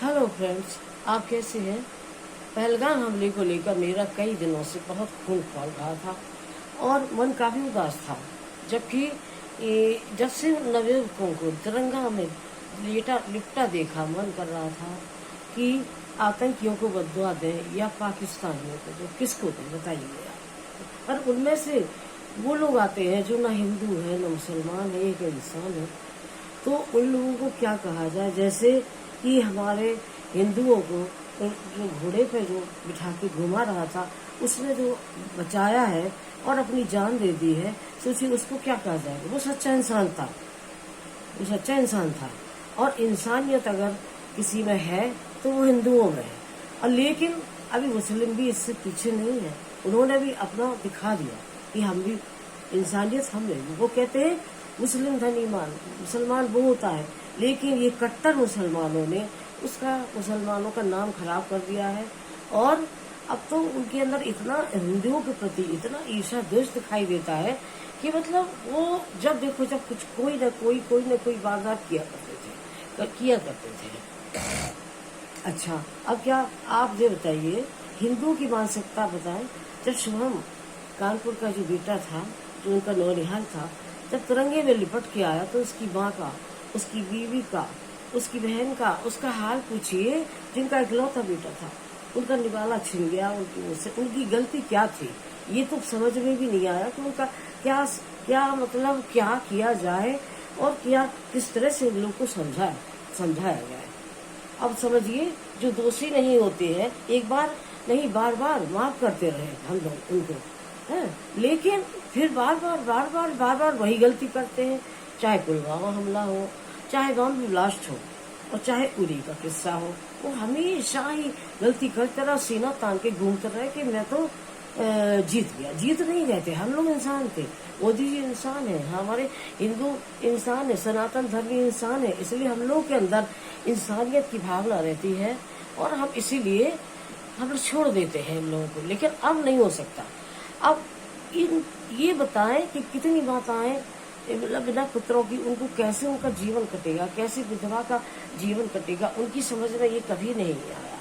Hello friends, आप कैसे हैं। पहलगाम हमले को लेकर मेरा कई दिनों से बहुत खून खौल रहा था और मन काफ़ी उदास था। जबकि जब से नवयुवकों को तिरंगा में लिपटा देखा, मन कर रहा था कि आतंकियों को बददुआ दें या पाकिस्तानियों को, तो किसको दें बताइए आप। पर उनमें से वो लोग आते हैं जो ना हिंदू है ना मुसलमान है, एक इंसान है। तो उन लोगों को क्या कहा जाए, जैसे कि हमारे हिंदुओं को जो घोड़े पे जो बिठा के घुमा रहा था उसने जो बचाया है और अपनी जान दे दी है, सोचिए उसको क्या कहा जाएगा। वो सच्चा इंसान था, वो सच्चा इंसान था। और इंसानियत अगर किसी में है तो वो हिंदुओं में है। और लेकिन अभी मुस्लिम भी इससे पीछे नहीं है, उन्होंने भी अपना दिखा दिया कि हम भी इंसानियत हम नहीं। वो कहते हैं मुस्लिम धन ईमान, मुसलमान वो होता है, लेकिन ये कट्टर मुसलमानों ने उसका मुसलमानों का नाम खराब कर दिया है। और अब तो उनके अंदर इतना हिंदुओं के प्रति इतना ईर्ष्या द्वेष दिखाई देता है कि मतलब वो जब देखो जब कुछ कोई न कोई वारदात किया करते थे। अच्छा, अब क्या आप ये बताइए, हिंदुओं की मानसिकता बताएं। जब शुभम कानपुर का जो बेटा था, जो उनका नौनिहाल था, जब तिरंगे में लिपट के आया तो उसकी माँ का, उसकी बीवी का, उसकी बहन का, उसका हाल पूछिए। जिनका इकलौता बेटा था, उनका निवाला छिन गया उनकी गलती क्या थी, ये तो समझ में भी नहीं आया कि उनका क्या क्या मतलब क्या किया जाए और क्या किस तरह से लोग को समझाया जाए। अब समझिए, जो दोषी नहीं होते हैं एक बार नहीं बार बार माफ करते रहे हम लोग उनको, है, लेकिन फिर बार बार वही गलती करते हैं। चाहे पुलवामा हमला हो, चाहे बम ब्लास्ट हो और चाहे उरी का किस्सा हो, वो हमेशा ही गलती करते रहे, सीना तान के घूमते रहे कि मैं तो जीत गया। जीत नहीं गए थे, हम लोग इंसान थे। मोदी जी इंसान है, हमारे हिंदू इंसान है, सनातन धर्मी इंसान है, इसलिए हम लोग के अंदर इंसानियत की भावना रहती है और हम इसीलिए हम लोग छोड़ देते हैं इन लोगों को। लेकिन अब नहीं हो सकता। अब ये बताएं कि कितनी माताएं मतलब बिना पुत्रों की, उनको कैसे उनका जीवन कटेगा, कैसे विधवा का जीवन कटेगा, उनकी समझ में ये कभी नहीं आया।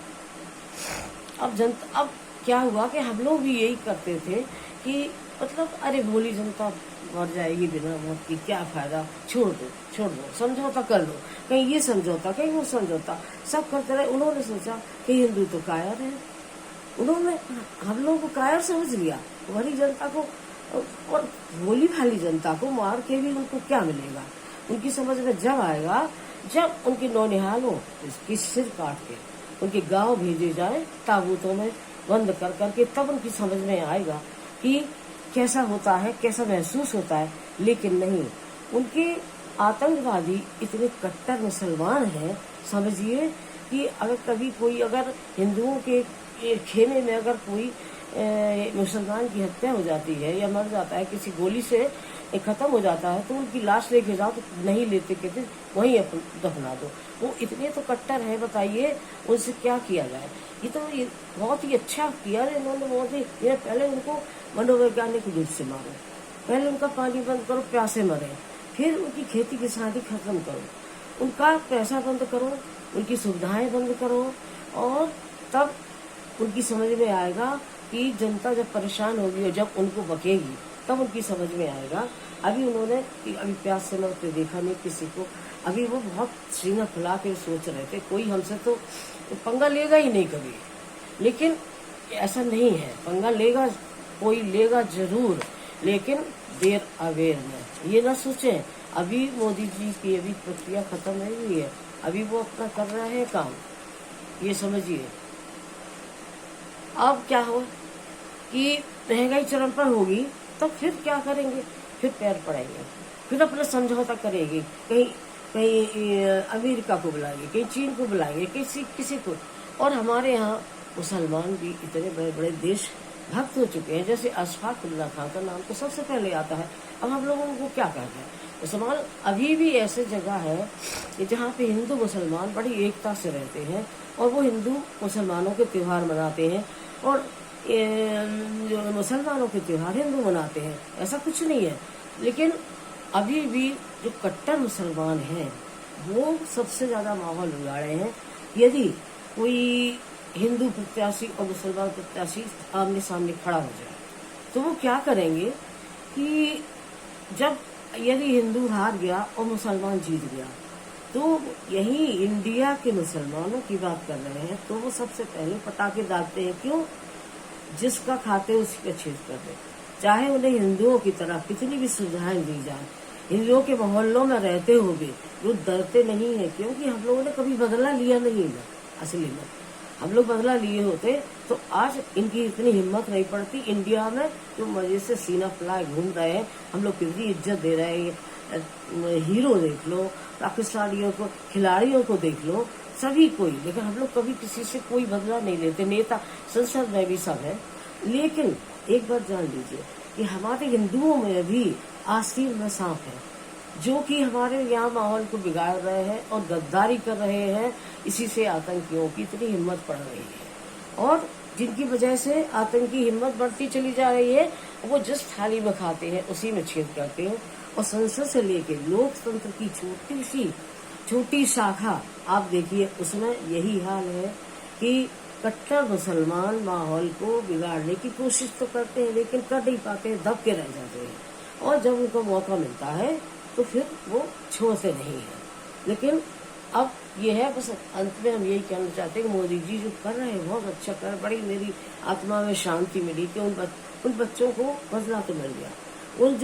अब क्या हुआ कि हम लोग भी यही करते थे कि मतलब अरे भोली जनता मर जाएगी बिना मौत की, क्या फायदा, छोड़ दो, समझौता कर लो, कहीं ये समझौता कहीं वो समझौता, सब करते रहे। उन्होंने सोचा कि हिंदू तो कायर है, उन्होंने हम लोग को कायर समझ लिया, भली जनता को और भोली भाली जनता को मार के भी उनको क्या मिलेगा। उनकी समझ में जब आएगा, जब उनके नौनिहालों इसकी सिर काट के उनके गांव भेजे जाए ताबूतों में बंद कर करके, तब उनकी समझ में आएगा कि कैसा होता है, कैसा महसूस होता है। लेकिन नहीं, उनके आतंकवादी इतने कट्टर मुसलमान हैं, समझिए कि अगर कभी कोई अगर हिंदुओं के खेमे में अगर कोई मुसलमान की हत्या हो जाती है या मर जाता है, किसी गोली से खत्म हो जाता है, तो उनकी लाश लेके जाओ तो नहीं लेते, कहते वहीं अपन दफना दो। वो इतने तो कट्टर है, बताइए उनसे क्या किया जाए। ये बहुत ही अच्छा किया है इन्होंने मोदी। ये पहले उनको मनोवैज्ञानिक रूप से मारो, पहले उनका पानी बंद करो, प्यासे मरे, फिर उनकी खेती किसानी खत्म करो, उनका पैसा बंद करो, उनकी सुविधाएं बंद करो, और तब उनकी समझ में आएगा कि जनता जब परेशान होगी और जब उनको बकेगी तब उनकी समझ में आएगा। अभी उन्होंने अभी प्यास से मरते देखा नहीं किसी को। अभी वो बहुत सीना फुला के सोच रहे थे कोई हमसे तो पंगा लेगा ही नहीं कभी, लेकिन ऐसा नहीं है, पंगा लेगा, कोई लेगा जरूर, लेकिन देर अवेर में। ये ना सोचें अभी मोदी जी की अभी प्रक्रिया खत्म नहीं हुई है, अभी वो अपना कर रहे हैं काम, ये समझिए। अब क्या हो कि महंगाई चरम पर होगी, तो फिर क्या करेंगे, फिर पैर पड़ेंगे, फिर अपना समझौता करेंगे, कहीं अमेरिका को बुलाएंगे, कहीं चीन को बुलाएंगे, किसी को। और हमारे यहाँ मुसलमान भी इतने बड़े बड़े देश भक्त हो चुके हैं, जैसे अशफाक उल्ला खान का नाम तो सबसे पहले आता है। अब हम लोगों को क्या कहते हैं, मुसलमान अभी भी ऐसे जगह है कि जहाँ पे हिंदू मुसलमान बड़ी एकता से रहते हैं और वो हिंदू मुसलमानों के त्यौहार मनाते हैं और मुसलमानों के त्यौहार हिंदू मनाते हैं, ऐसा कुछ नहीं है। लेकिन अभी भी जो कट्टर मुसलमान हैं वो सबसे ज्यादा माहौल बिगाड़े हैं यदि कोई हिंदू प्रत्याशी और मुसलमान प्रत्याशी आमने सामने खड़ा हो जाए तो वो क्या करेंगे कि जब यदि हिंदू हार गया और मुसलमान जीत गया तो यही इंडिया के मुसलमानों की बात कर रहे हैं, तो वो सबसे पहले पटाखे दागते हैं। क्यों? जिसका खाते उसी का छेद कर दे। चाहे उन्हें हिंदुओं की तरह कितनी भी सुविधाएं दी जाए, हिंदुओं के मोहल्लों में रहते हुए वो डरते नहीं है, क्योंकि हम लोगों ने कभी बदला लिया नहीं है। असली में हम लोग बदला लिए होते तो आज इनकी इतनी हिम्मत नहीं पड़ती। इंडिया में जो मजे से सीना फुलाए घूम रहे हैं, हम लोग कितनी इज्जत दे रहे हैं। हीरो देख लो, पाकिस्तानियों को, खिलाड़ियों को देख लो, सभी कोई, लेकिन हम लोग कभी किसी से कोई बदला नहीं लेते। नेता संसद में भी सब है। लेकिन एक बात जान लीजिए कि हमारे हिंदुओं में भी आस्तीन में सांप है, जो कि हमारे यहाँ माहौल को बिगाड़ रहे हैं और गद्दारी कर रहे हैं। इसी से आतंकियों की इतनी हिम्मत बढ़ रही है, और जिनकी वजह से आतंकी हिम्मत बढ़ती चली जा रही है, वो जिस थाली में खाते हैं उसी में छेद करते हैं। और संसद से लेके लोकतंत्र की छोटी शाखा आप देखिए, उसमें यही हाल है कि कट्टर मुसलमान माहौल को बिगाड़ने की कोशिश तो करते हैं, लेकिन कर नहीं पाते, दब के रह जाते हैं। और जब उनको मौका मिलता है तो फिर वो छोड़ते नहीं है। लेकिन अब ये है, बस अंत में हम यही कहना चाहते हैं कि मोदी जी जो कर रहे हैं बहुत अच्छा कर, बड़ी मेरी आत्मा में शांति मिली कि उन बच्चों को बदला तो मिल गया। उन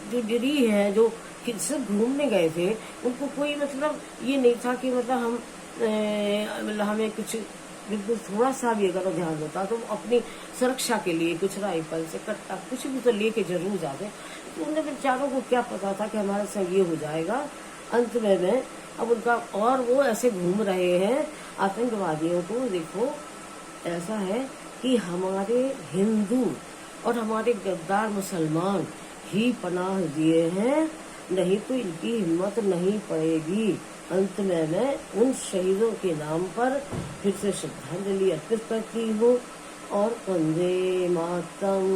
जो गिरी है, जो सिर्फ घूमने गए थे, उनको कोई मतलब ये नहीं था कि मतलब हमें कुछ बिल्कुल थोड़ा सा भी अगर ध्यान होता तो अपनी सुरक्षा के लिए कुछ राइफल से कट्टा कुछ भी तो लेके जरूर जाते। तो उन बेचारों को क्या पता था कि हमारे संग ये हो जाएगा। अंत में अब उनका, और वो ऐसे घूम रहे हैं आतंकवादियों को। देखो, ऐसा है कि हमारे हिंदू और हमारे गद्दार मुसलमान ही पनाह दिए हैं, नहीं तो इनकी हिम्मत नहीं पड़ेगी। अंत में मैं उन शहीदों के नाम पर फिर से श्रद्धांजलि अर्पित करती हूँ और वंदे मातरम।